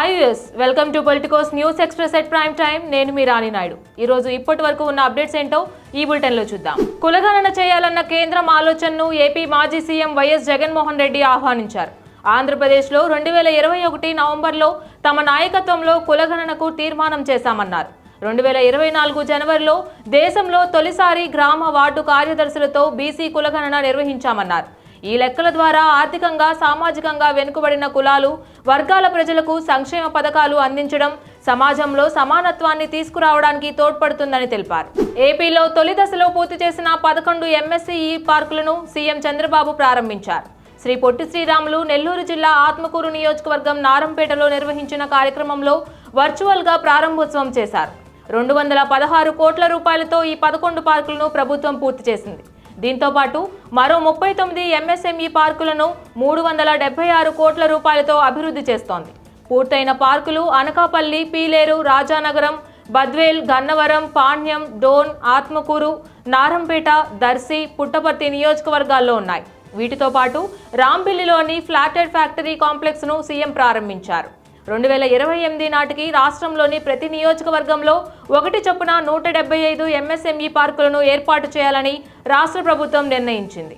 Hi US welcome to Politicos news express at prime time. నేను మీ రాణి నాయుడు. ఈ రోజు ఇప్పటి వరకు ఉన్న అప్డేట్స్ ఏంటో ఈ బులెటిన్ లో చూద్దాం. కులగణన చేయాలన్న కేంద్రం ఆలోచనను ఏపీ మాజీ సీఎం వైఎస్ జగన్మోహన్ రెడ్డి ఆహ్వానించారు. ఆంధ్రప్రదేశ్లో 2021 నవంబర్లో తమ నాయకత్వంలో కులగణనకు తీర్మానం చేశామన్నారు. 2024 జనవరిలో దేశంలో తొలిసారి గ్రామ వార్డు కార్యదర్శులతో బీసీ కులగణన నిర్వహించామన్నారు. ఈ లెక్కల ద్వారా ఆర్థికంగా సామాజికంగా వెనుకబడిన కులాలు వర్గాల ప్రజలకు సంక్షేమ పథకాలు అందించడం, సమాజంలో సమానత్వాన్ని తీసుకురావడానికి తోడ్పడుతుందని తెలిపారు. ఏపీలో తొలి దశలో పూర్తి చేసిన 11 ఎంఎస్సీఈ పార్కులను సీఎం చంద్రబాబు ప్రారంభించారు. శ్రీ పొట్టి శ్రీరాములు నెల్లూరు జిల్లా ఆత్మకూరు నియోజకవర్గం నారంపేటలో నిర్వహించిన కార్యక్రమంలో వర్చువల్ గా ప్రారంభోత్సవం చేశారు. 216 కోట్ల రూపాయలతో ఈ 11 పార్కులను ప్రభుత్వం పూర్తి చేసింది. దీంతో పాటు మరో 39 ఎంఎస్ఎంఈ పార్కులను 376 కోట్ల రూపాయలతో అభివృద్ధి చేస్తోంది. పూర్తయిన పార్కులు అనకాపల్లి, పీలేరు, రాజానగరం, బద్వేల్, గన్నవరం, పాణ్యం, డోన్, ఆత్మకూరు, నారంపేట, దర్శి, పుట్టపర్తి నియోజకవర్గాల్లో ఉన్నాయి. వీటితో పాటు రాంపిల్లిలోని ఫ్లాటెడ్ ఫ్యాక్టరీ కాంప్లెక్స్ ను సీఎం ప్రారంభించారు. 2028 నాటికి రాష్ట్రంలోని ప్రతి నియోజకవర్గంలో 1 చొప్పున 175 ఎంఎస్ఎంఈ పార్కులను ఏర్పాటు చేయాలని రాష్ట్ర ప్రభుత్వం నిర్ణయించింది.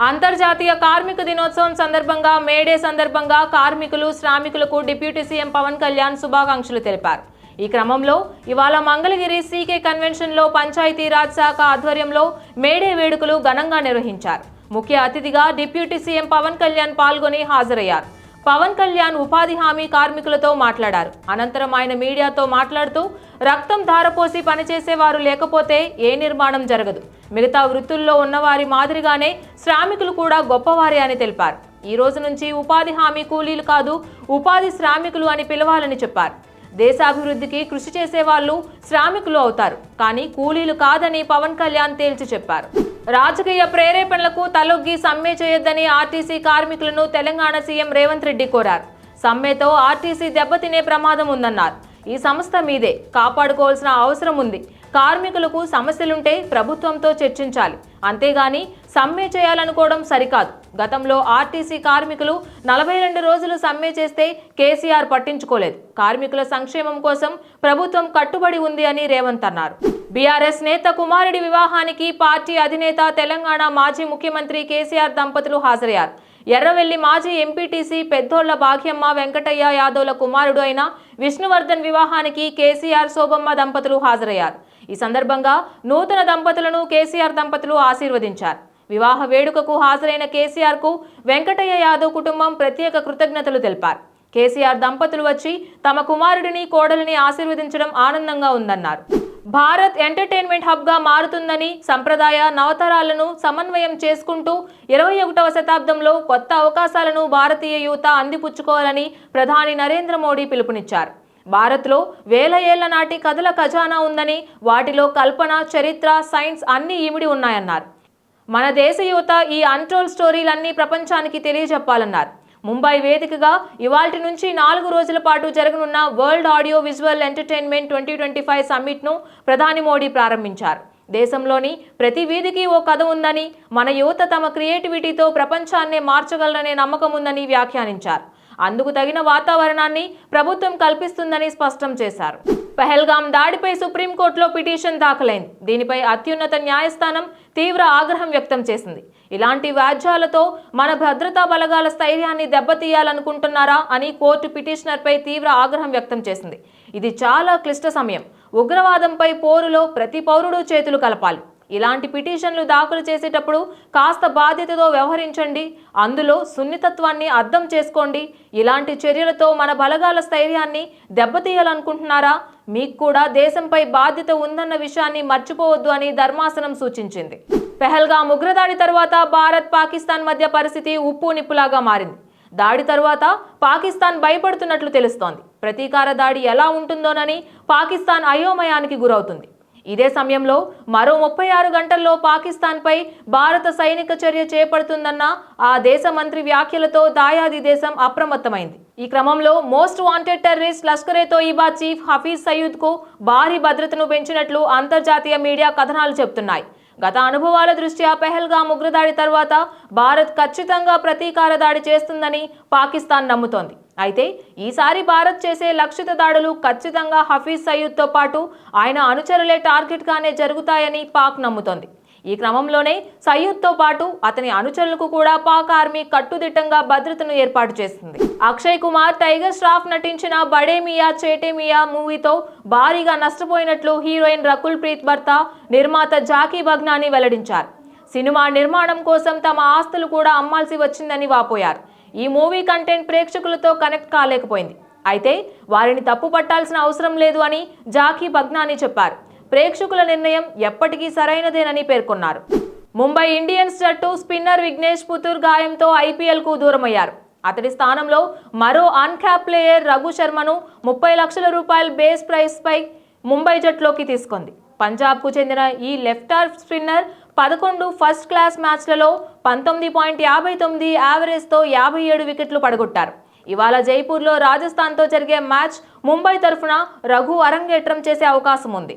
అంతర్జాతీయ కార్మిక దినోత్సవం సందర్భంగా మేడే సందర్భంగా కార్మికులు, శ్రామికులకు డిప్యూటీ సీఎం పవన్ కళ్యాణ్ శుభాకాంక్షలు తెలిపారు. ఈ క్రమంలో ఇవాళ మంగళగిరి సీకే కన్వెన్షన్ లో పంచాయతీరాజ్ శాఖ ఆధ్వర్యంలో మేడే వేడుకలు ఘనంగా నిర్వహించారు. ముఖ్య అతిథిగా డిప్యూటీ సీఎం పవన్ కళ్యాణ్ పాల్గొని హాజరయ్యారు. పవన్ కళ్యాణ్ ఉపాధి హామీ కార్మికులతో మాట్లాడారు. అనంతరం ఆయన మీడియాతో మాట్లాడుతూ రక్తం ధారపోసి పనిచేసేవారు లేకపోతే ఏ నిర్మాణం జరగదు. మిగతా వృత్తుల్లో ఉన్నవారి మాదిరిగానే శ్రామికులు కూడా గొప్పవారే అని తెలిపారు. ఈ రోజు నుంచి ఉపాధి హామీ కూలీలు కాదు, ఉపాధి శ్రామికులు అని పిలవాలని చెప్పారు. దేశాభివృద్ధికి కృషి చేసే వాళ్ళు శ్రామికులు అవుతారు, కానీ కూలీలు కాదని పవన్ కళ్యాణ్ తేల్చి చెప్పారు. రాజకీయ ప్రేరేపణలకు తలొగ్గి సమ్మె చేయొద్దని ఆర్టీసీ కార్మికులను తెలంగాణ సీఎం రేవంత్ రెడ్డి కోరారు. సమ్మెతో ఆర్టీసీ దెబ్బతినే ప్రమాదం ఉందన్నారు. ఈ సంస్థ మీదే, కాపాడుకోవాల్సిన అవసరం ఉంది. కార్మికులకు సమస్యలుంటే ప్రభుత్వంతో చర్చించాలి, అంతేగాని సమ్మె చేయాలనుకోవడం సరికాదు. గతంలో ఆర్టీసీ కార్మికులు 42 రోజులు సమ్మె చేస్తే కేసీఆర్ పట్టించుకోలేదు. కార్మికుల సంక్షేమం కోసం ప్రభుత్వం కట్టుబడి ఉంది అని రేవంత్ అన్నారు. బీఆర్ఎస్ నేత కుమారుడి వివాహానికి పార్టీ అధినేత తెలంగాణ మాజీ ముఖ్యమంత్రి కేసీఆర్ దంపతులు హాజరయ్యారు. ఎర్రవెల్లి మాజీ ఎంపీటీసీ పెద్దోళ్ల భాగ్యమ్మ వెంకటయ్య యాదవ్ల కుమారుడు అయిన విష్ణువర్ధన్ వివాహానికి కేసీఆర్, శోభమ్మ దంపతులు హాజరయ్యారు. ఈ సందర్భంగా నూతన దంపతులను కేసీఆర్ దంపతులు ఆశీర్వదించారు. వివాహ వేడుకకు హాజరైన కేసీఆర్ కు వెంకటయ్య యాదవ్ కుటుంబం ప్రత్యేక కృతజ్ఞతలు తెలిపారు. కేసీఆర్ దంపతులు వచ్చి తమ కుమారుడిని, కోడలిని ఆశీర్వదించడం ఆనందంగా ఉందన్నారు. భారత్ ఎంటర్టైన్మెంట్ హబ్ గా మారుతుందని, సంప్రదాయ నవతరాలను సమన్వయం చేసుకుంటూ 21వ శతాబ్దంలో కొత్త అవకాశాలను భారతీయ యువత అందిపుచ్చుకోవాలని ప్రధాని నరేంద్ర మోడీ పిలుపునిచ్చారు. భారత్లో వేల ఏళ్ల నాటి కథల ఖజానా ఉందని, వాటిలో కల్పన, చరిత్ర, సైన్స్ అన్నీ ఇమిడి ఉన్నాయన్నారు. మన దేశ యువత ఈ అన్టోల్డ్ స్టోరీలన్నీ ప్రపంచానికి తెలియజెప్పాలన్నారు. ముంబై వేదికగా ఇవాల్టి నుంచి 4 రోజుల పాటు జరగనున్న world audio visual entertainment 2025 summit ను ప్రధాని మోడీ ప్రారంభించారు. దేశంలోని ప్రతి వీధికి ఓ కథ ఉందని, మన యువత తమ క్రియేటివిటీతో ప్రపంచాన్నే మార్చగలరనే నమ్మకం ఉందని వ్యాఖ్యానించారు. అందుకు తగిన వాతావరణాన్ని ప్రభుత్వం కల్పిస్తుందని స్పష్టం చేశారు. పహల్గాం దాడిపై సుప్రీంకోర్టులో పిటిషన్ దాఖలైంది. దీనిపై అత్యున్నత న్యాయస్థానం తీవ్ర ఆగ్రహం వ్యక్తం చేసింది. ఇలాంటి వ్యాజ్యాలతో మన భద్రతా బలగాల స్థైర్యాన్ని దెబ్బతీయాలనుకుంటున్నారా అని కోర్టు పిటిషనర్పై తీవ్ర ఆగ్రహం వ్యక్తం చేసింది. ఇది చాలా క్లిష్ట సమయం. ఉగ్రవాదంపై పోరులో ప్రతి పౌరుడు చేతులు కలపాలి. ఇలాంటి పిటిషన్లు దాఖలు చేసేటప్పుడు కాస్త బాధ్యతతో వ్యవహరించండి. అందులో సున్నితత్వాన్ని అర్థం చేసుకోండి. ఇలాంటి చర్యలతో మన బలగాల స్థైర్యాన్ని దెబ్బతీయాలనుకుంటున్నారా? మీకు కూడా దేశంపై బాధ్యత ఉందన్న విషయాన్ని మర్చిపోవద్దు అని ధర్మాసనం సూచించింది. పహల్గాం ఉగ్రదాడి తర్వాత భారత్, పాకిస్తాన్ మధ్య పరిస్థితి ఉప్పు నిప్పులాగా మారింది. దాడి తర్వాత పాకిస్తాన్ భయపడుతున్నట్లు తెలుస్తోంది. ప్రతీకార దాడి ఎలా ఉంటుందోనని పాకిస్తాన్ అయోమయానికి గురవుతుంది. ఇదే సమయంలో మరో 36 గంటల్లో పాకిస్తాన్పై భారత సైనిక చర్య చేపడుతుందన్న ఆ దేశ మంత్రి వ్యాఖ్యలతో దాయాది దేశం అప్రమత్తమైంది. ఈ క్రమంలో most wanted terrorist Lashkar-e-Taiba chief Hafiz Saeed కు భారీ భద్రతను పెంచినట్లు అంతర్జాతీయ మీడియా కథనాలు చెబుతున్నాయి. గత అనుభవాల దృష్ట్యా పహల్గాం ఉగ్రదాడి తర్వాత భారత్ ఖచ్చితంగా ప్రతీకార దాడి చేస్తుందని పాకిస్తాన్ నమ్ముతోంది. అయితే ఈసారి భారత్ చేసే లక్షిత దాడులు ఖచ్చితంగా హఫీజ్ సయీద్తో పాటు ఆయన అనుచరులే టార్గెట్గానే జరుగుతాయని పాక్ నమ్ముతోంది. ఈ క్రమంలోనే సయీద్తో పాటు అతని అనుచరులకు కూడా పాక్ ఆర్మీ కట్టుదిట్టంగా భద్రతను ఏర్పాటు చేస్తుంది. అక్షయ్ కుమార్, టైగర్ ష్రాఫ్ నటించిన బడే మియా చేటే మియా మూవీతో భారీగా నష్టపోయినట్లు హీరోయిన్ రకుల్ ప్రీత్ భర్త నిర్మాత జాకీ బగ్నానీ వెల్లడించారు. సినిమా నిర్మాణం కోసం తమ ఆస్తులు కూడా అమ్మాల్సి వచ్చిందని వాపోయారు. ఈ మూవీ కంటెంట్ ప్రేక్షకులతో కనెక్ట్ కాలేకపోయింది. అయితే వారిని తప్పు పట్టాల్సిన అవసరం లేదు అని జాకీ బగ్నానీ చెప్పారు. ప్రేక్షకుల నిర్ణయం ఎప్పటికీ సరైనదేనని పేర్కొన్నారు. ముంబై ఇండియన్స్ జట్టు స్పిన్నర్ విఘ్నేష్ పుతూర్ గాయంతో ఐపీఎల్కు దూరమయ్యారు. అతడి స్థానంలో మరో అన్క్యాప్ ప్లేయర్ రఘు శర్మను 30 లక్షల రూపాయల బేస్ ప్రైస్ పై ముంబై జట్టులోకి తీసుకుంది. పంజాబ్కు చెందిన ఈ left arm spinner 11 first class మ్యాచ్లలో 19.59 యావరేజ్తో 57 వికెట్లు పడగొట్టారు. ఇవాళ జైపూర్లో రాజస్థాన్తో జరిగే మ్యాచ్ ముంబై తరఫున రఘు అరంగేట్రం చేసే అవకాశం ఉంది.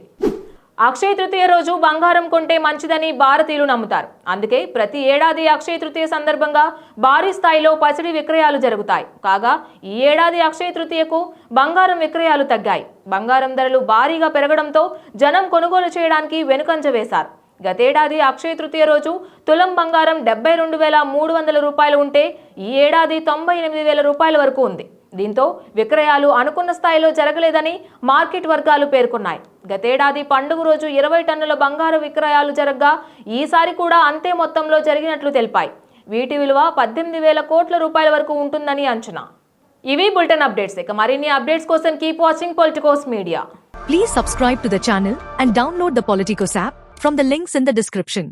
అక్షయ తృతీయ రోజు బంగారం కొంటే మంచిదని భారతీయులు నమ్ముతారు. అందుకే ప్రతి ఏడాది అక్షయ తృతీయ సందర్భంగా భారీ స్థాయిలో పసిడి విక్రయాలు జరుగుతాయి. కాగా ఈ ఏడాది అక్షయ తృతీయకు బంగారం విక్రయాలు తగ్గాయి. బంగారం ధరలు భారీగా పెరగడంతో జనం కొనుగోలు చేయడానికి వెనుకంజ వేశారు. గతేడాది అక్షయ తృతీయ రోజు తులం బంగారం 72,300 రూపాయలు ఉంటే ఈ ఏడాది 98,000 రూపాయల వరకు ఉంది. దీంతో విక్రయాలు అనుకున్న స్థాయిలో జరగలేదని మార్కెట్ వర్గాలు పేర్కొన్నాయి. గతేడాది పండుగ రోజు 20 టన్నుల బంగారు విక్రయాలు జరగగా ఈసారి కూడా అంతే మొత్తంలో జరిగినట్లు తెలిపాయి. వీటి విలువ 18,000 కోట్ల రూపాయల వరకు ఉంటుందని అంచనా. ఇవి బులెటిన్ అప్డేట్స్. ఇక మరిన్ని అప్డేట్స్ కోసం keep watching Politicos media. Please subscribe to the channel and download the Politicos app from the links in the description.